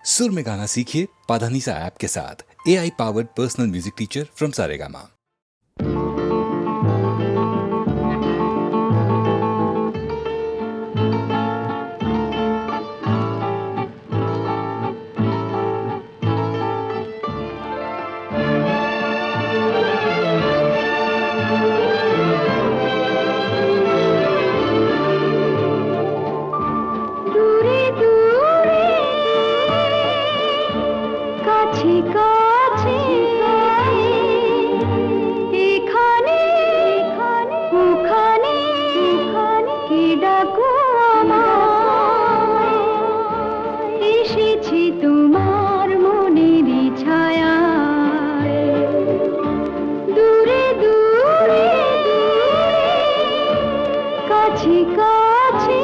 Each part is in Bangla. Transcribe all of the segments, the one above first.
सुर में गाना सीखिए पाधानीसा ऐप के साथ। AI powered personal music teacher from Saregama. তোমার মনেরই ছায়ায় দূরে দূরে কাছে কাছে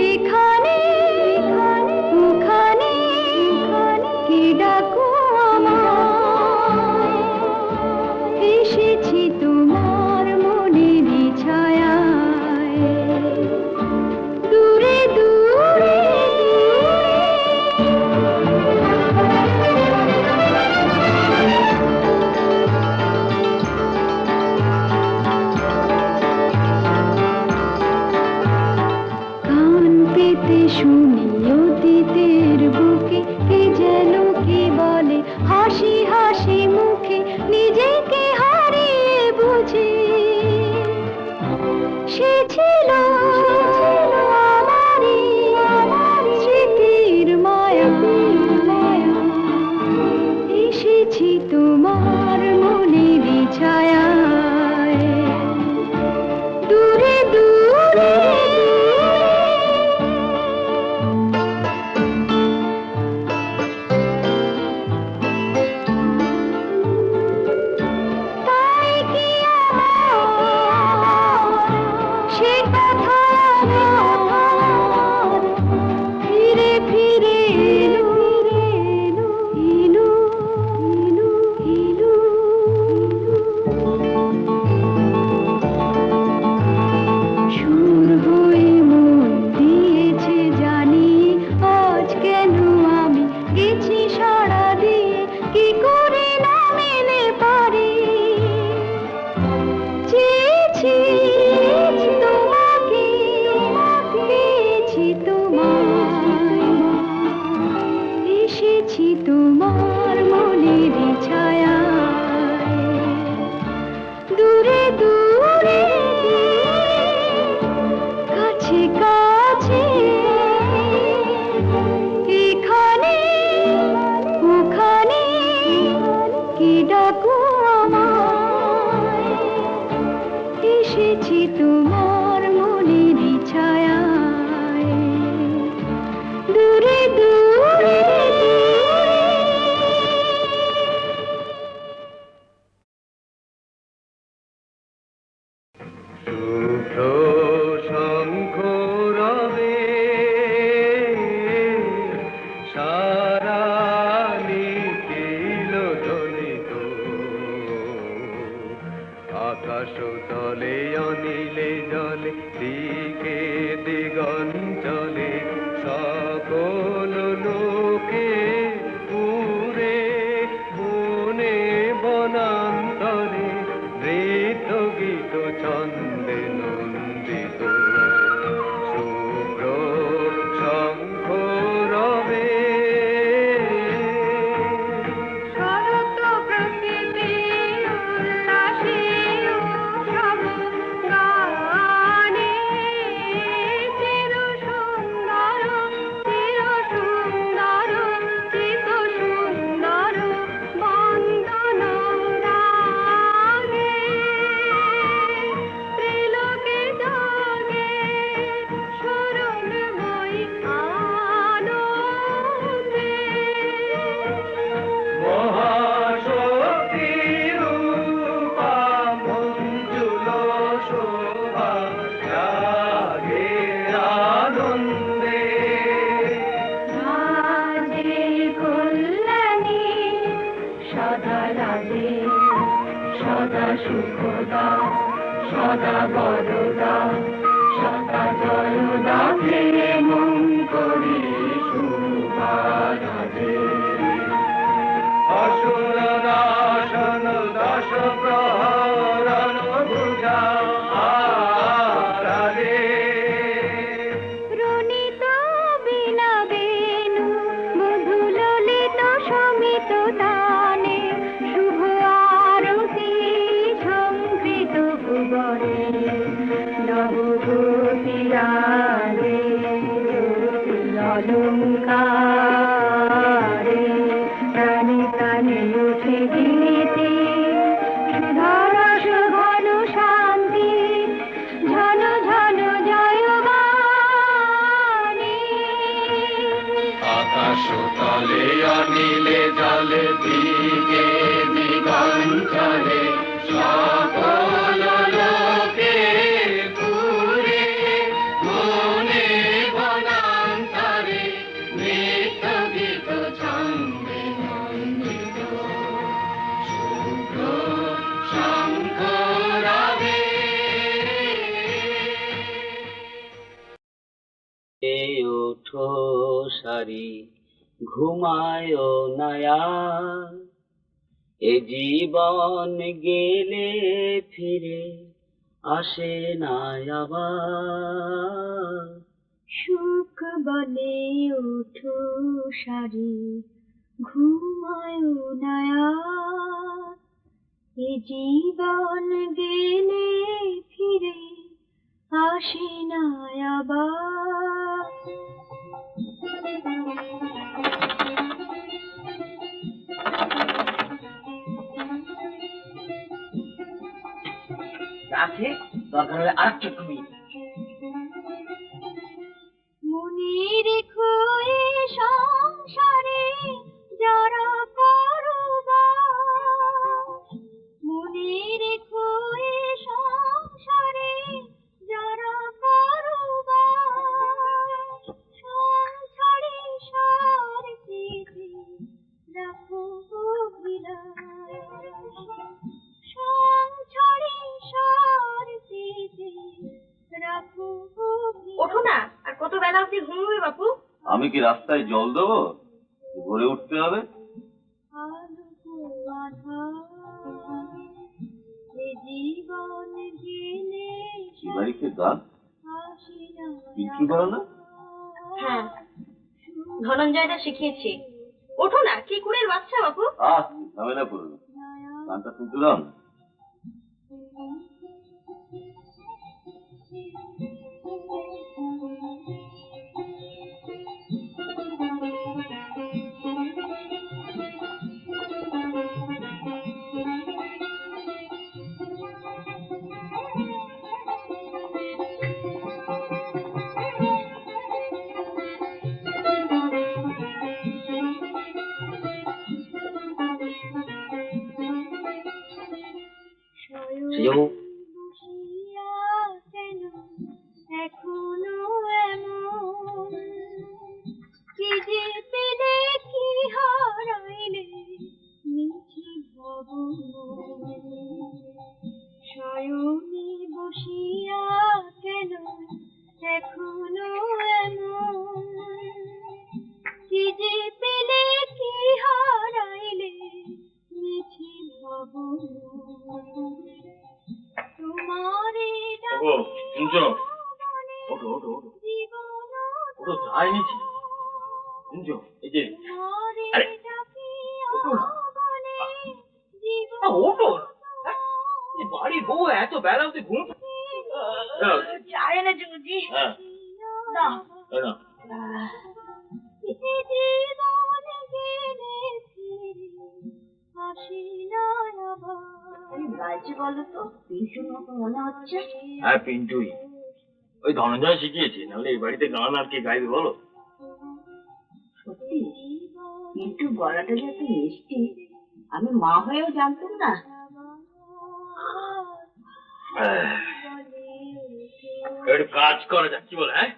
এখানে ওখানে কি ডাকো আমায় এসেছি তোমার মনেরই ছায়ায় দূরে দূরে শুনি অতীতের বুকে কে যেন কি বলে হাসি হাসি মুখে নিজেকে হারিয়ে বুঝে সে ছিল আমারই স্মৃতির মায়া এসেছি তোমার মনেরই ছায়ায় দূরে দূরে তোমার মনেরই ছায়ায় দূরে দূরে কাছে কাছে এখানে ওখানে কি ডাকো আমায় এসেছি তোমার মনেরই ছায়ায় দূরে দূরে আকাশ তলে অনিলে জলে দিকে দিগঞ্চলে সকল লোকে পুরে বনে বনান্তরে নৃত্য গীত ছন্দে নন্দিত শুভ্র শঙ্খ রবে সদা সুখদা সদা বরদা সদা জয়দা হে মন করি অলঙ্কারে প্রাণে প্রাণে উঠে গীতি সুধারস ঘন শান্তি ঝন ঝন জয়গানে আকাশ তলে অনিলে জলে দিকে দিগঞ্চলে সকল লোকে ঘুরে মনে বনান্তরে নৃত্য গীত ছন্দে নন্দিত শুভ্র শঙ্খ রাবে ওঠো সারি ঘুমায় নয়া এ জীবন গেলে ফিরে আসে না আবার সুখ বলে ওঠো সারি ঘুমায় নয়া এ জীবন গেলে ফিরে আসে না আবার আছে দরকার হলে আর চোখ ঘুমিয়ে মনে রেখো এ সংসারে যারা করবাস মনে রেখো এ সংসারে যারা করবাস সংসারে সার দিতে রাখো অভিলাষ সংসারে সার দিতে রাখো ওঠো না, আর কত বেলা অব্দি ঘুমবে বাপু? আমি কি রাস্তায় জল দেবো? ভোরে উঠতে হবে। বাড়িতে গান কিছু করো না? হ্যাঁ, ধনঞ্জয়দা শিখিয়েছে। ওঠো না, কি কুড়ের বাচ্চা বাপু। ঝামেলা করো না, গানটা শুনতে দাও না। এখনো এমন কি যে পেলে কি হারাইলে মিছে ভবন শয়নে বসিয়া কেন এখনো এমন কি যে পেলে কি হারাইলে মিছে ভবন তোমারে ওগো, শুনছো? ওঠো ওঠো ওঠো ওঠো, চাই নিচ্ছি। শুনছো? এই যে আরে ওঠো না। ওঠো না। এই বাড়ির বউ এত বেলা অবধি ঘুম চায় না জুজি। হ্যাঁ না, এই নাও। গাইছে বলো তো, পিন্টুর মতো মনে হচ্ছে। হ্যাঁ পিন্টুই, ওই ধনঞ্জয় শিখিয়েছে, নাহলে এই বাড়িতে গান আর কে গাইবে বলো? সত্যি পিন্টুর গলাটা যে এত মিষ্টি, আমি মা হয়েও জানতাম না। একটু কাজ করা যাক, কি বলে? হ্যাঁ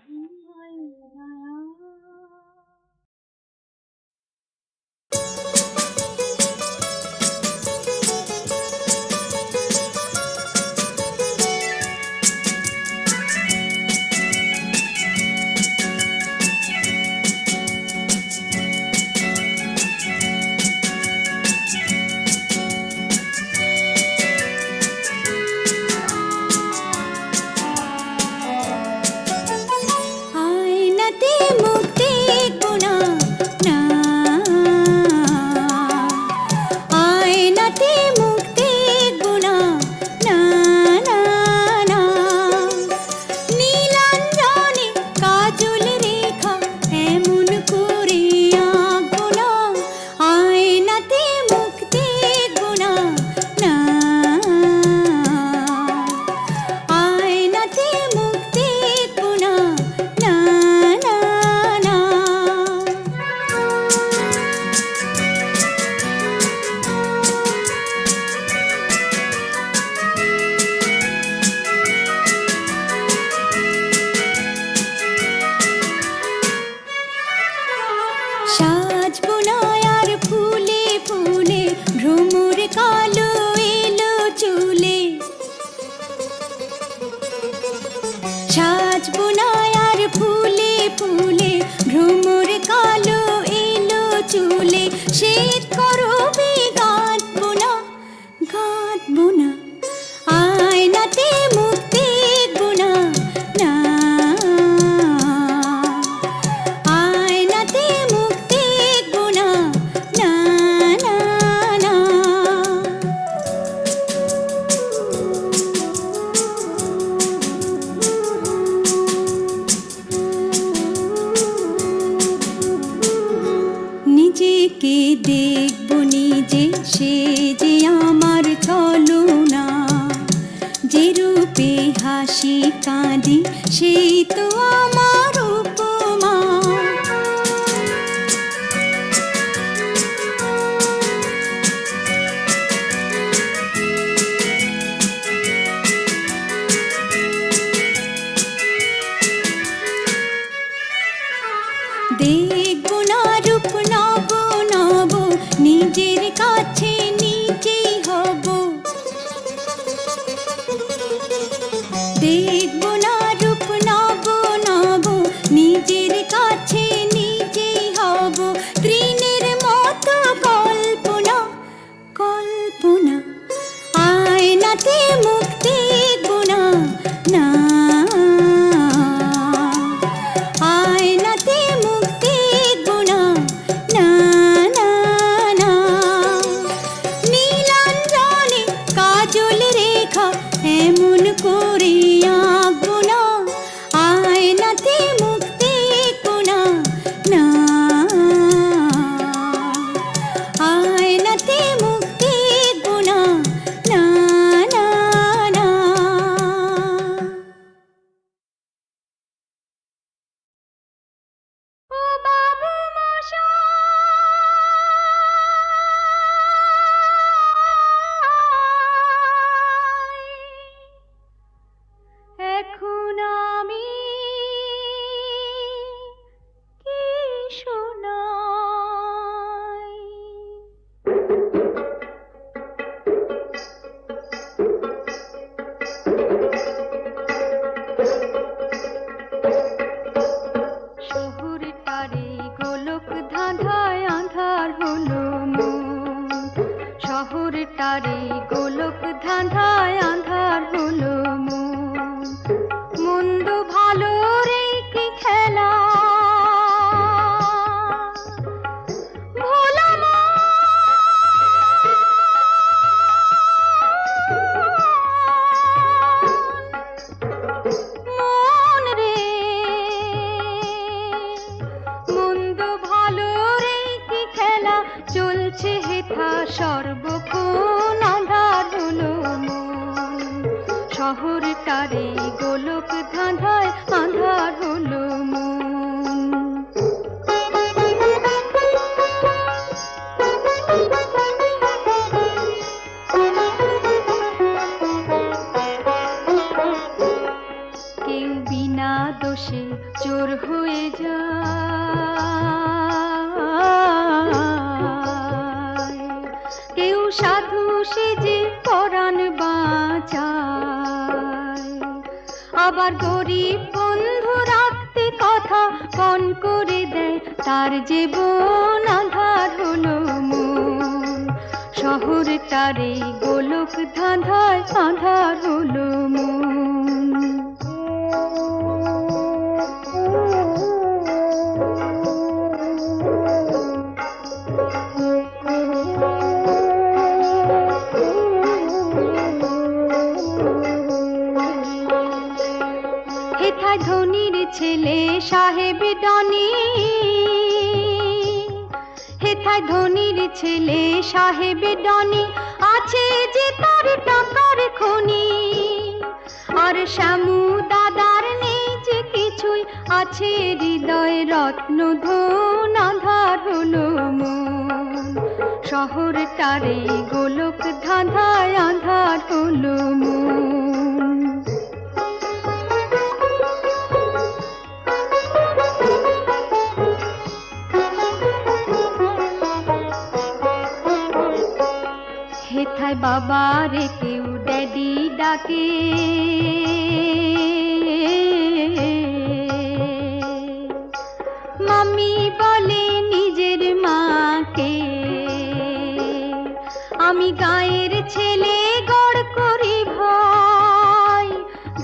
সাজবো না আর ফুলে ফুলে ভ্রমর কালো এলো চুলে সাজবো না আর ফুলে ফুলে ভ্রমর কালো এলো চুলে শীত করবে গাঁথবো না আয়নাতে মুখ দেখবো না না আয়নাতে মুখ দেখবো না না না না নিজেকে দেখবো নিজে সে যে আমার ছলনা যে রূপে হাসি কাঁদি সেই তো আমার উপমা দেখবো না রূপ নব নব নিজের কাছে নিজেই হব দেখবো না রূপ নব নব নিজের কাছে নিজেই হব তৃণের মতো কল্পনা কল্পনা আয়নাতে মুখ দেখবো না না আয়নাতে মুখ দেখবো না না না না নীলাঞ্জনে কাজল রেখা এমন করে আঁকবো না আয়নাতে মুখ দেখবো না না আয়নাতে মুখ দেখবো না না না না ও বাবু মশাই এখন আমি কি শোনাই শহরটারে গোলক ধাঁধায় আঁধার হলো মন শহরটারে গোলক ধাঁধায় আঁধার হলো মন মন্দ ভালো রে কি খেলা ভোলা মন রে মন্দ ভালো রে কি খেলা চলছে হেথা সর্বক্ষণ আঁধার হলো মন শহরটারে গোলক ধাঁধায় আঁধার হলো মন কেউ বিনা দোষে চোর হয়ে যায় কেউ সাধু সেজে পরাণ বাঁচায় আবার গরিব বন্ধু রাখতে কথা পণ করে দেয় তার জীবন আঁধার হলো মন শহরটারে গোলক ধাঁধায় আঁধার হলো মন হেথায় ধনির ছেলে সাহেব ডনি হেথায় ধনির ছেলে সাহেব ডনি আছে যে তার টাকার খনি আর শ্যামু দাদার নেই যে কিছুই আছে হৃদয় রত্ন ধন আঁধার হলো মন শহরটারে গোলক ধাঁধায় আঁধার হলো মন হেথায় বাবারে কেউ ড্যাডি ডাকে, মাম্মি বলে নিজের মাকে। আমি গায়ের ছেলে গড় করি ভাই,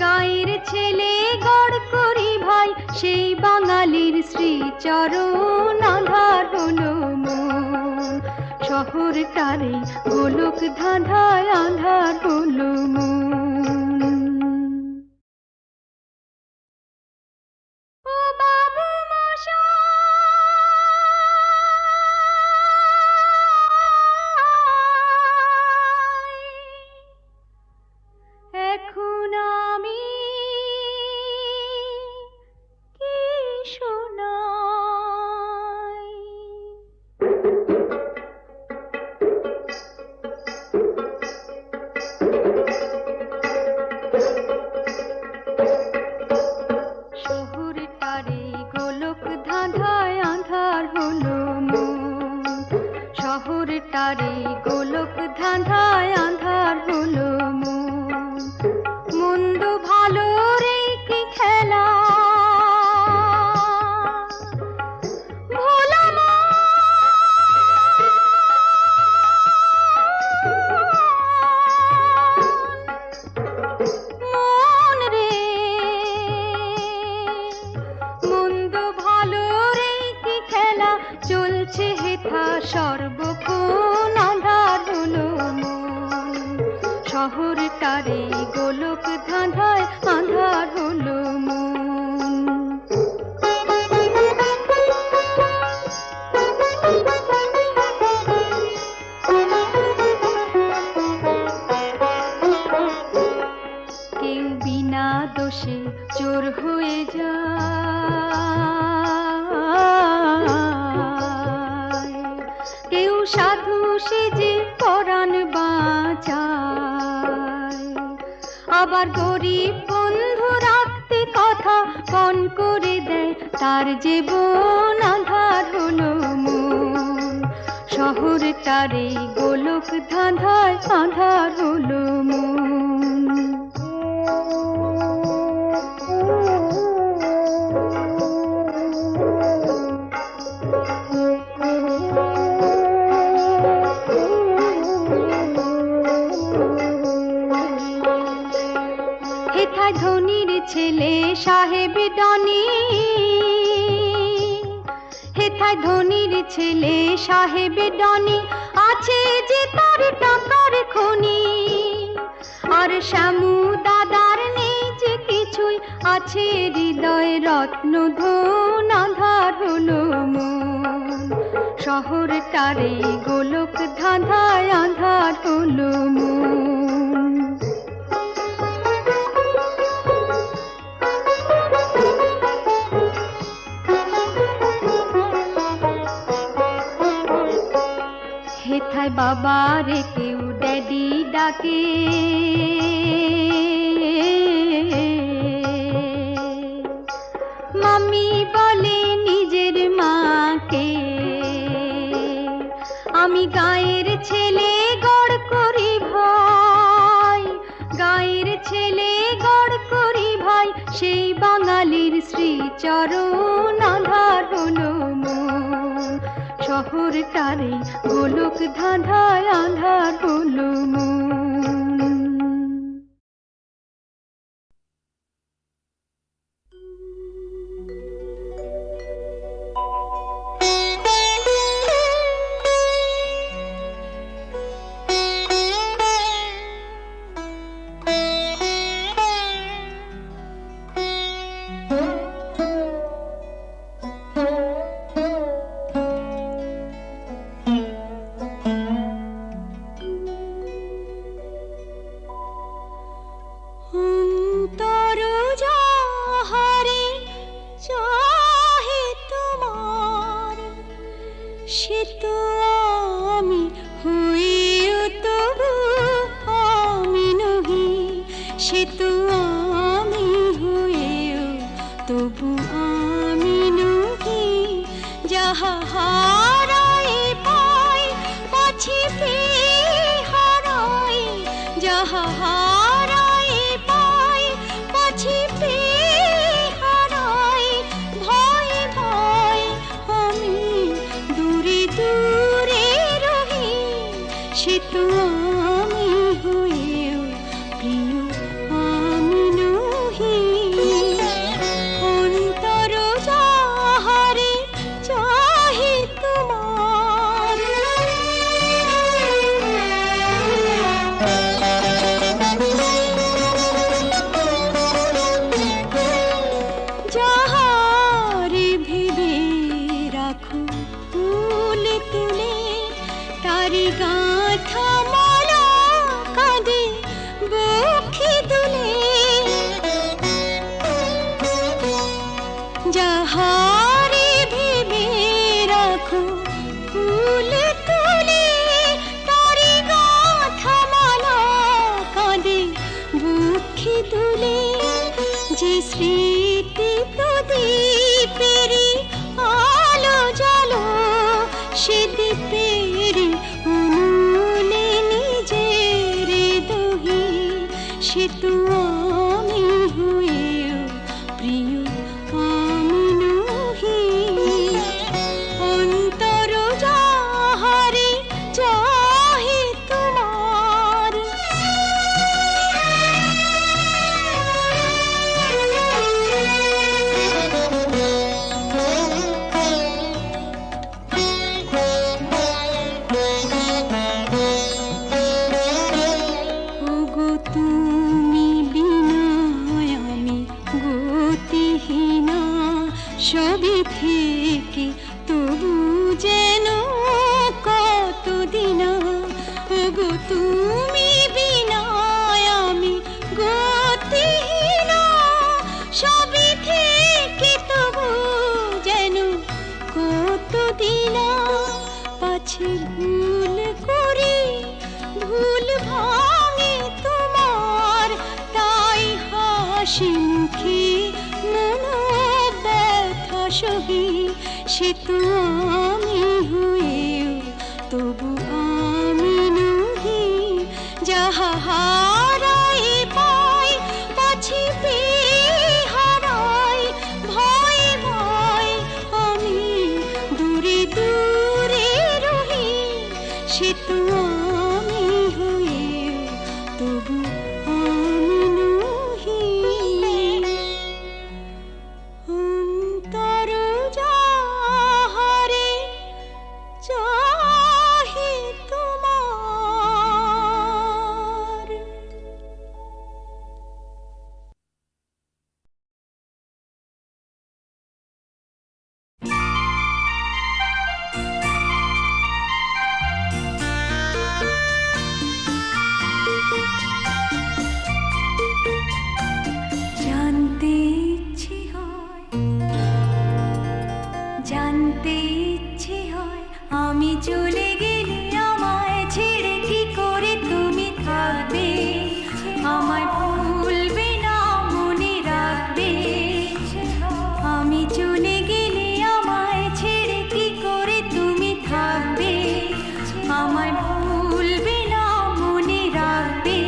গায়ের ছেলে গড় করি ভাই, সেই বাঙালির শ্রীচরণ আধার হলো মন। শহরটারে গোলক ধাঁধায় আধার হলো মন। ও বাবু মশাই, এখন আমি কি শোনাই? শহরটারে গোলক ধাঁধায় আঁধার হলো মন। শহরটারে গোলক ধাঁধায় আঁধার হলো মন। মন্দ ভালো রে কি খেলা, ভোলা মন রে, মন্দ ভালো রে কি খেলা, চলছে হেথা সর্বক্ষণ আঁধার হলো মন। শহরটারে গোলক ধাঁধায় আঁধার হলো মন। কেউ বিনা দোষে চোর হয়ে যায়, কেউ সাধু সেজে পরাণ বাঁচায়, আবার গরিব বন্ধু রাখতে কথা পণ করে দেয়, তার জীবন আধার হলো মন। শহরটারে গোলক ধাঁধায় আধার হলো মন। হেথায় ধনির ছেলে সাহেব ডনি, হেথায় ধনির ছেলে সাহেব ডনি, আছে যে তার টাকার খনি। আর শ্যামু দাদার নেই যে কিছুই, আছে হৃদয় রত্ন ধন আধার হলো মন। শহরটারে গোলক ধাঁধায় আধার হলো মন। হেথায় বাবারে কেউ ড্যাডি ডাকে, মাম্মি বলে নিজের মাকে। আমি গায়ের ছেলে গড় করি ভাই, গায়ের ছেলে গড় করি ভাই, সেই বাঙালির শ্রীচরণ আধার হলো মন। শহরটারে গোলক ধাঁধায় আধার হলো মন। সে তো আমি হইও তবু আমি নহি, সে তো আমি হইও তবু আমি নহি। যাহা হারাই পাই পাছি পেয়ে হারাই সে তো আমি হয়েও প্রিয় আমি নহি। অন্তর যাহারে চাহে তোমার, যাহারে ভেবে রাখো ফুল তুলে, তারি গাঁথা মালা কাঁদে বক্ষে দুলে। যাহারে ভেবে রাখো ফুল তুলে, তারি গাঁথা মালা কাঁদে বক্ষে দুলে। যে স্মৃতি প্রদীপেরি আলো জ্বালো, সে দীপের উনুনে নিজের দহি। সে তো আমি হয়েও প্রিয় আমি নহি। অন্তর যাহারে চাহে তোমার, ওগো তুমি বিনা আমি গতিহীনা। সবই থেকে তবু যেন কতদিন। ওগো তুমি বিনা আমি গতিহীনা। সবই থেকে তবু যেন কতদিন। পাছে ভুল করি ভুল ভাঙে তোমার, তাই হাসি মুখে মন ব্যথা সহি। সে তো আমি হয়েও তবু আমি নহি। যাহা হারাই পাই পাছে পেয়ে হারাই, ভয় ভয় আমি দূরে দূরে রহি। সে তো আমি হয়েও তবু আমি নহি। অন্তর যাহারে চাহে তোমার। জানতে ইচ্ছে হয়, জানতে ইচ্ছে হয়, আমি চলে গেলে আমায় ছেড়ে কি করে তুমি থাকবে। আমায় ভুলবে না, মনে রাখবে। আমি চলে গেলে আমায় ছেড়ে কি করে তুমি থাকবে। আমায় ভুলবে না, মনে রাখবে।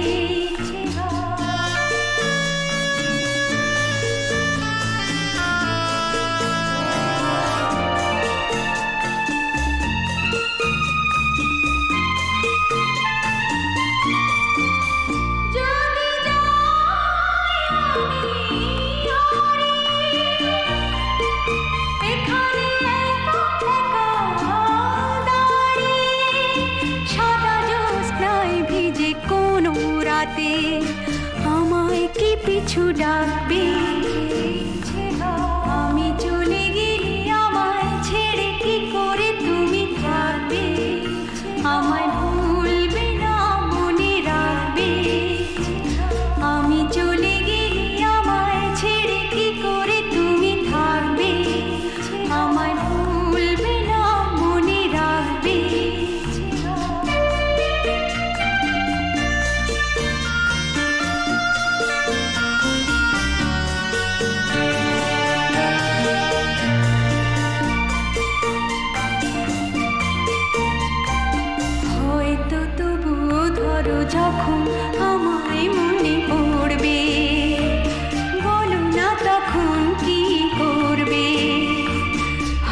আমায় কি পিছু ডাকবে। আমি চলে গেলে আমায় ছেড়ে কি করে তুমি থাকবে। আমায় ভুলবে না, মনে রাখবে। আমি চলে গেলে আমায় ছেড়ে কি করে তুমি থাকবে। আমায় ভুলবে না, মনে রাখবে। যখন আমায় মনে পড়বে, বলো না তখন কি করবে।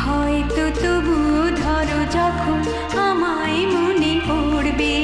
হয়তো তবু ধরো যখন আমায় মনে পড়বে।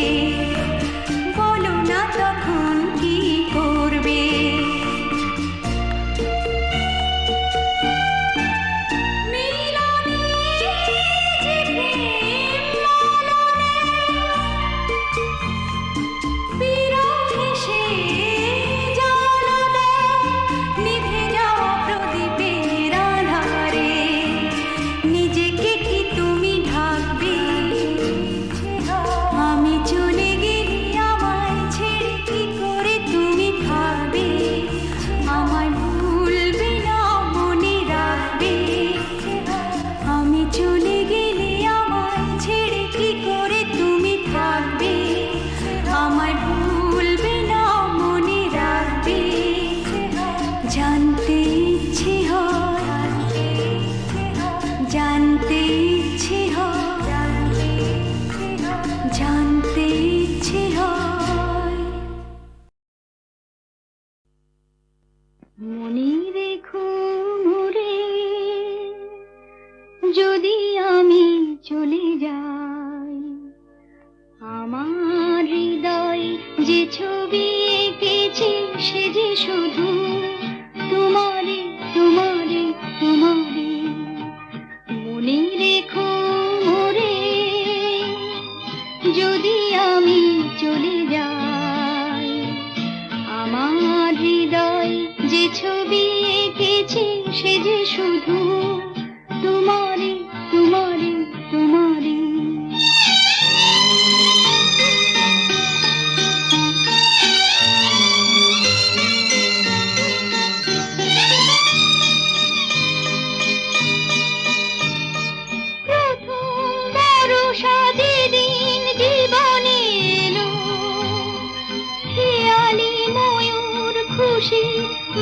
আমি চলে যাই, আমার হৃদয় যে ছবি এঁকেছি সে যে শুধু তোমারে তোমারে তোমারে। মনে রেখো মোরে যদি আমি চলে যাই, আমার হৃদয় যে ছবি এঁকেছি সে যে শুধু তোমারে তোমারে তোমারে।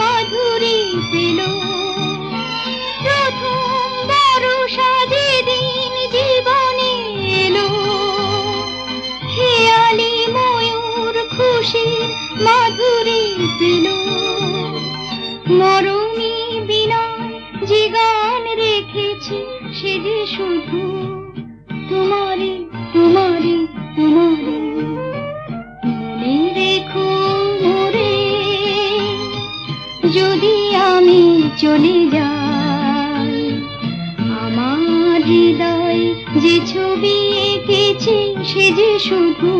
মাধুরী পেল প্রথম বর্ষা যেদিন জীবনে এলো, খেয়ালি ময়ূর খুশি মাধুরী পেল। মরমী বিনা যে গান রেখেছি সে যে শুধু তোমারে তোমারে তোমারে। মনে রেখো মোরে যদি আমি চলে যাই, আমার হৃদয় যে ছবি এঁকেছি সে যে শুধু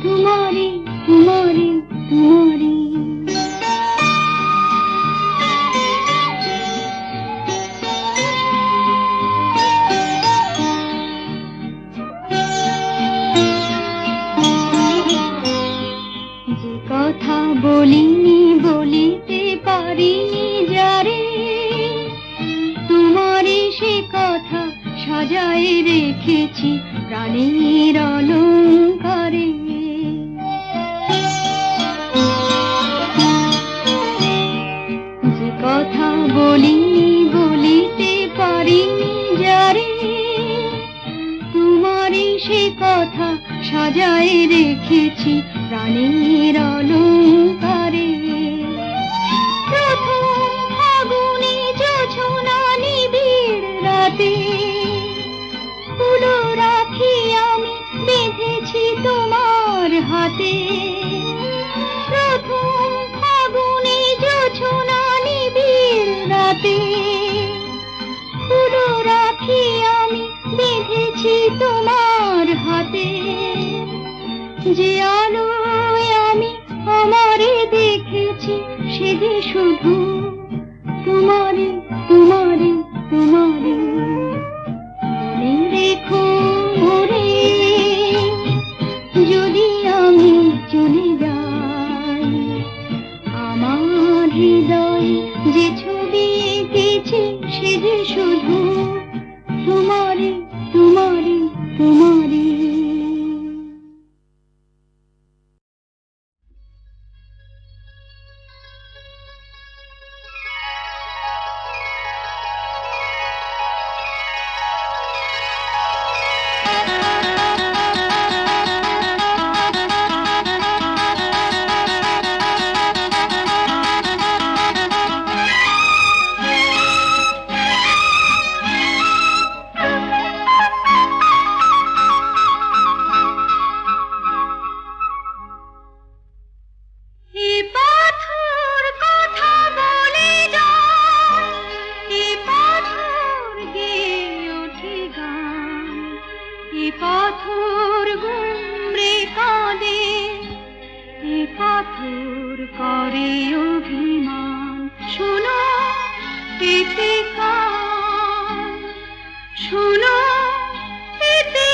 তোমারে তোমারে তোমারে। যে কথা বলিনি বলিতে পারিনি যারে, তোমারে সে কথা সাজায় রেখেছি প্রাণের অলংকারে। যে কথা বলিনি বলিতে পারিনি যারে, তোমারে সে কথা সাজায় রেখেছি প্রাণের অলংকারে। প্রথম ফাগুনে জোছনা নিবিড় রাতে ফুলো রাখি আমি বেঁধেছি তোমার হাতে। প্রথম ফাগুনে জোছনা নিবিড় রাতে ফুলো রাখি আমি বেঁধেছি তোমার হাতে। যে আলোয় আমি আমারে দেখেছি সে যে শুধু তোমারে তোমারে তোমারে। মনে রেখো মোরে যদি আমি চলে যাই, আমার হৃদয় যে ছবি এঁকেছি সে যে শুধু তোমারে তোমারে তোমারে। পাথর গুমরে কাঁদে, এ পাথর করে অভিমান। শোনো এতে কান, শোনো এতে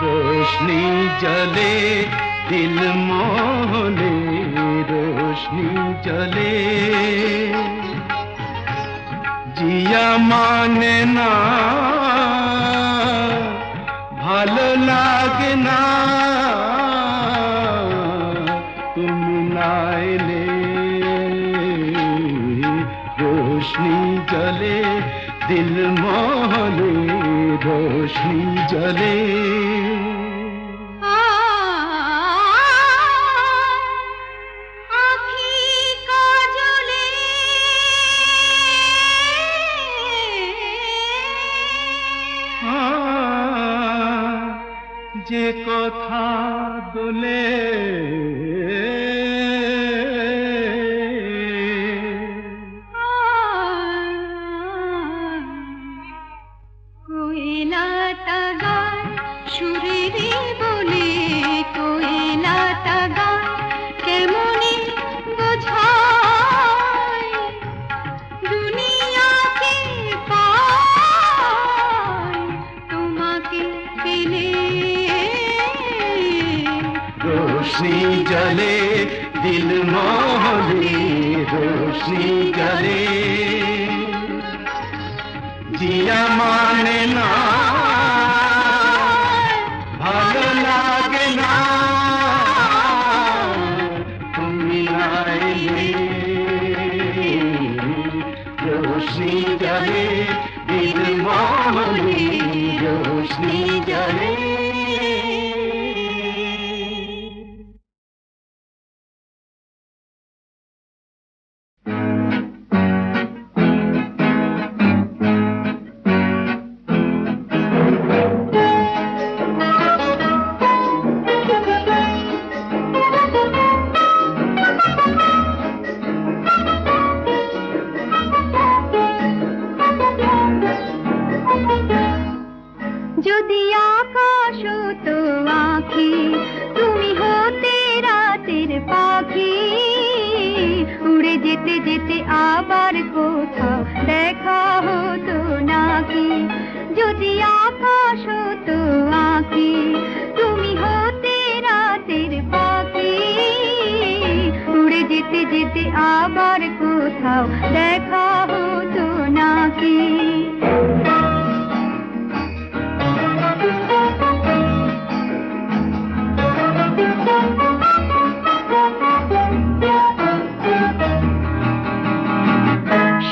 रोशनी जले दिल मोहने, रोशनी জলে জিয়া মানে না ভালো লাগে না তুমি না এলে रोशनी जले दिल मोहले रोशनी जले যে কথা দোলে रोशनी जले दिल मोहले रोशनी जले जिया माने ना भालो लागे ना तुमी ना एले रोशनी जले दिल मोहले रोशनी जले যদি আকাশ তো আঁখি তুমি হতে রাতের পাখি উড়ে যেতে যেতে আবার কোথাও দেখা হতো নাকি যদি আকাশ তো আঁখি তুমি হতে রাতের পাখি উড়ে যেতে যেতে আবার কোথাও দেখা হতো নাকি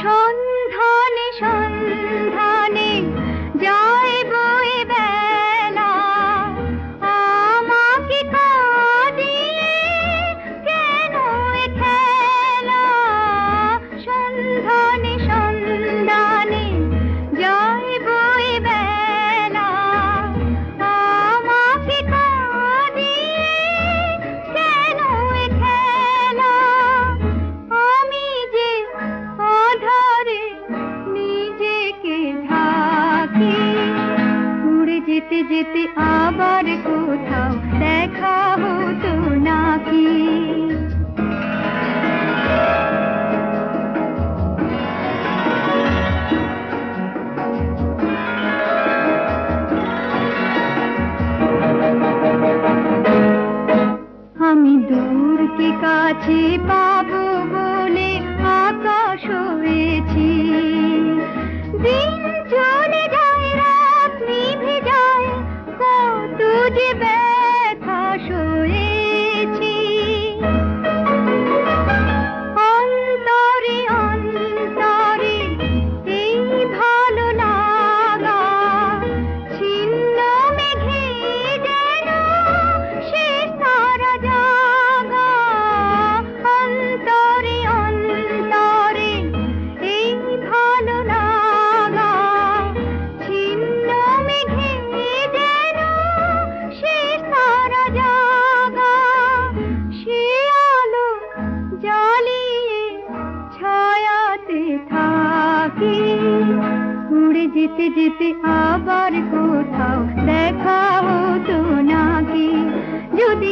সন্ধানে সন্ধানে যায় বয়ে বেলা আমাকে কাঁদিয়ে কেন এ খেলা সন্ধানে সন্ধানে যায় বয়ে বেলা আমাকে কাঁদিয়ে কেন এ খেলা আমি যে আধারে নিজেকে ঢাকি উড়ে যেতে যেতে আবার কোথাও দেখা হতো নাকি আমি দূরকে কাছে পাবো বলে আকাশ হয়েছি দিন চলে যায় রাত নিভে যায় কত যে ব্যথা সয়েছি অন্তরে অন্তরে এই ভালো লাগা ছিন্ন মেঘে যেন সে সারা জাগা অন্তরে অন্তরে এই ভালো লাগা ছিন্ন মেঘে যেন সে সারা জাগা সে আলো জ্বালিয়ে ছায়াতে থাকি উড়ে যেতে যেতে আবার কোথাও দেখা হতো নাকি যদি